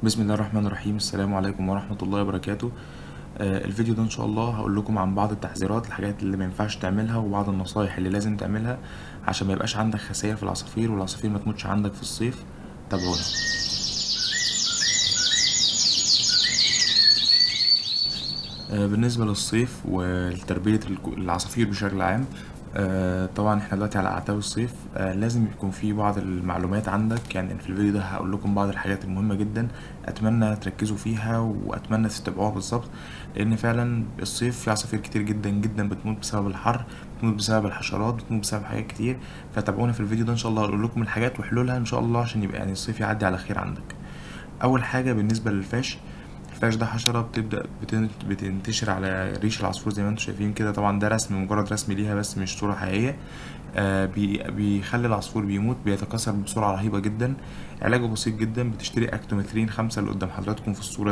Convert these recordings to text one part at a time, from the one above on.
بسم الله الرحمن الرحيم. السلام عليكم ورحمة الله وبركاته. الفيديو ده ان شاء الله هقول لكم عن بعض التحذيرات، الحاجات اللي ما ينفعش تعملها وبعض النصايح اللي لازم تعملها عشان ما يبقاش عندك خسائر في العصافير والعصافير ما تموتش عندك في الصيف. تابعونا. بالنسبة للصيف ولتربية العصافير بشكل عام، طبعا احنا دلوقتي على اعتاب الصيف. لازم يكون في بعض المعلومات عندك، يعني في الفيديو ده هقول لكم بعض الحاجات المهمة جدا، اتمنى تركزوا فيها واتمنى تتبعوها بالظبط، لان فعلا الصيف في عصافير كتير جدا جدا بتموت بسبب الحر، بتموت بسبب الحشرات، بتموت بسبب حاجات كتير. فتابعونا في الفيديو ده ان شاء الله هقول لكم الحاجات وحلولها ان شاء الله عشان يبقى يعني الصيف يعدي على خير عندك. اول حاجة بالنسبة للفاش، الفاش ده حشرة بتبدأ بتنتشر على ريش العصفور زي ما انتم شايفين كده. طبعا ده رسم، مجرد رسم ليها بس مش صورة حقيقية. بيخلي العصفور بيموت، بيتكاثر بسرعة رهيبة جدا. علاجه بسيط جدا، بتشتري اكتومترين 5 اللي قدام حضراتكم في الصورة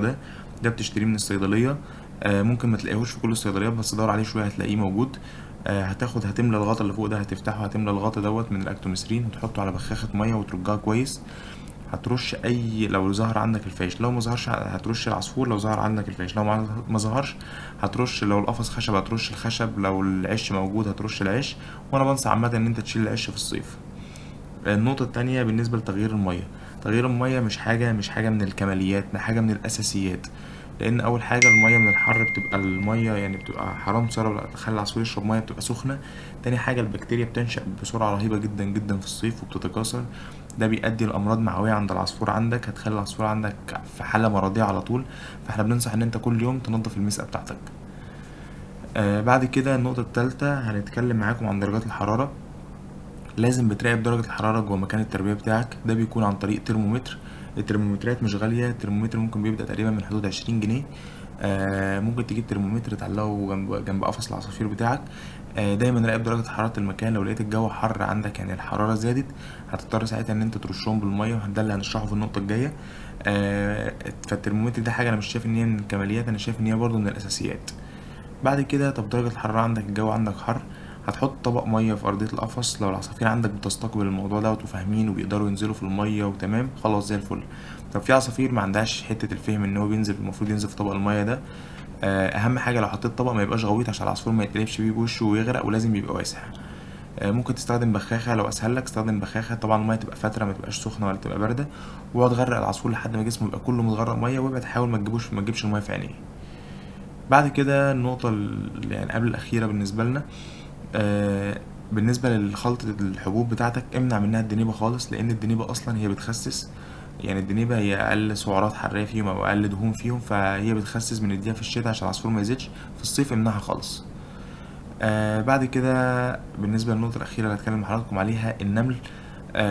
ده بتشتريه من الصيدلية. ممكن ما تلاقيهوش في كل الصيدليات بس دور عليه شوية هتلاقيه موجود. هتملى الغطا اللي فوق ده، هتفتحه هتملى الغطا من الاكتوميسرين وتحطه على بخاخة مية وترجها كويس. هترش اي لو ظهر عندك الفاش، لو ما ظهرش هترش العصفور، لو ظهر عندك الفاش، لو ما ظهرش هترش، لو القفص خشب هترش الخشب، لو العش موجود هترش العش. وانا بنصح عامه ان انت تشيل العش في الصيف. النقطه التانية بالنسبه لتغيير الميه، تغيير الميه مش حاجه من الكماليات، ده حاجه من الاساسيات. لان اول حاجه الميه من الحر بتبقى الميه يعني بتبقى حرام تخلي العصفور يشرب ميه بتبقى سخنه. تاني حاجه البكتيريا بتنشأ بسرعه رهيبه جدا جدا في الصيف وبتتكاثر، ده بيؤدي لامراض معويه عند العصفور عندك، هتخلي العصفور عندك في حاله مرضيه على طول. فاحنا بننصح ان انت كل يوم تنظف المسقه بتاعتك. بعد كده النقطه الثالثه هنتكلم معاكم عن درجات الحراره. لازم بتراقب درجة الحرارة جوه مكان التربية بتاعك، ده بيكون عن طريق ترمومتر. الترمومترات مش غالية، الترمومتر ممكن بيبدأ تقريبا من حدود 20 جنيه. ممكن تجيب ترمومتر تعلقه جنب قفص العصافير بتاعك. دايما راقب درجة حرارة المكان، لو لقيت الجو حر عندك يعني الحرارة زادت هتضطر ساعتها ان انت ترشهم بالمية، ده اللي هنشرحه في النقطة الجاية. فالترمومتر ده حاجة انا مش شايف ان هي من الكماليات، انا شايف ان هي برضه من الاساسيات. بعد كده طب درجة الحرارة عندك، الجو عندك حر، هتحط طبق مية في أرضية القفص. لو العصافير عندك بتستقبل الموضوع ده وفاهمين وبيقدروا ينزلوا في المية وتمام خلاص زي الفل. طب في عصافير ما عندهاش حتة الفهم ان هو بينزل، المفروض ينزل في طبق المية ده. أهم حاجة لو حطيت طبق ما يبقاش غويط عشان العصفور ما يتقلبش بيه بوشه ويغرق، ولازم يبقى واسع. ممكن تستخدم بخاخة لو أسهل لك، استخدم بخاخة. طبعا المية تبقى فترة، ما تبقاش سخنة ولا تبقى باردة، واقعد غرق العصفور لحد ما جسمه يبقى كله متغرق مية، وابعد حاول ما تجيبش المية في عينيه. بعد كده النقطة يعني قبل الأخيرة بالنسبة لنا، بالنسبة لخلطة الحبوب بتاعتك امنع منها الدنيبة خالص، لأن الدنيبة أصلا هي بتخسس. يعني الدنيبة هي أقل سعرات حرارية فيهم أو أقل دهون فيهم، فهي بتخسس من الدقيقة في الشتاء عشان العصفور ما يزيدش. في الصيف امنعها خالص. بعد كده بالنسبة للنقطة الأخيرة اللي هتكلم مع حضراتكم عليها، النمل.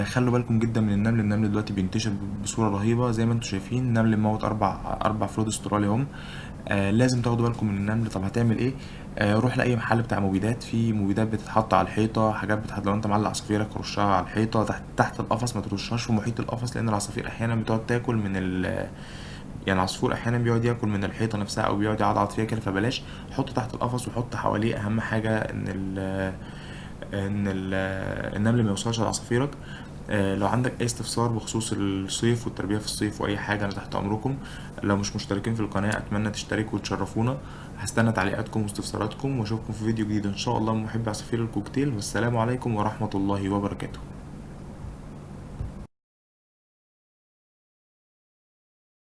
خلوا بالكم جدا من النمل دلوقتي بينتشر بصورة رهيبة زي ما انتم شايفين. النمل موت أربع فروض استراليا هم. لازم تاخدوا بالكم من النمل. طب هتعمل ايه؟ روح لأي محل بتاع مبيدات، في مبيدات بتتحط على الحيطة، حاجات بتتحط لو انت معلق عصافيرك رشها على الحيطة تحت القفص، ما ترشهاش في محيط القفص، لأن العصافير أحيانا بتقعد تاكل من يعني العصفور احيانا بيقعد ياكل من الحيطه نفسها او بيقعد يعضعض فيها كده، فبلاش. حطه تحت القفص وحط حواليه. اهم حاجه ان النمل ما يوصلش لعصافيرك. لو عندك اي استفسار بخصوص الصيف والتربيه في الصيف واي حاجه انا تحت امركم. لو مش مشتركين في القناه اتمنى تشتركوا وتشرفونا. هستنى تعليقاتكم واستفساراتكم واشوفكم في فيديو جديد ان شاء الله من محب عصافير الكوكتيل، والسلام عليكم ورحمه الله وبركاته.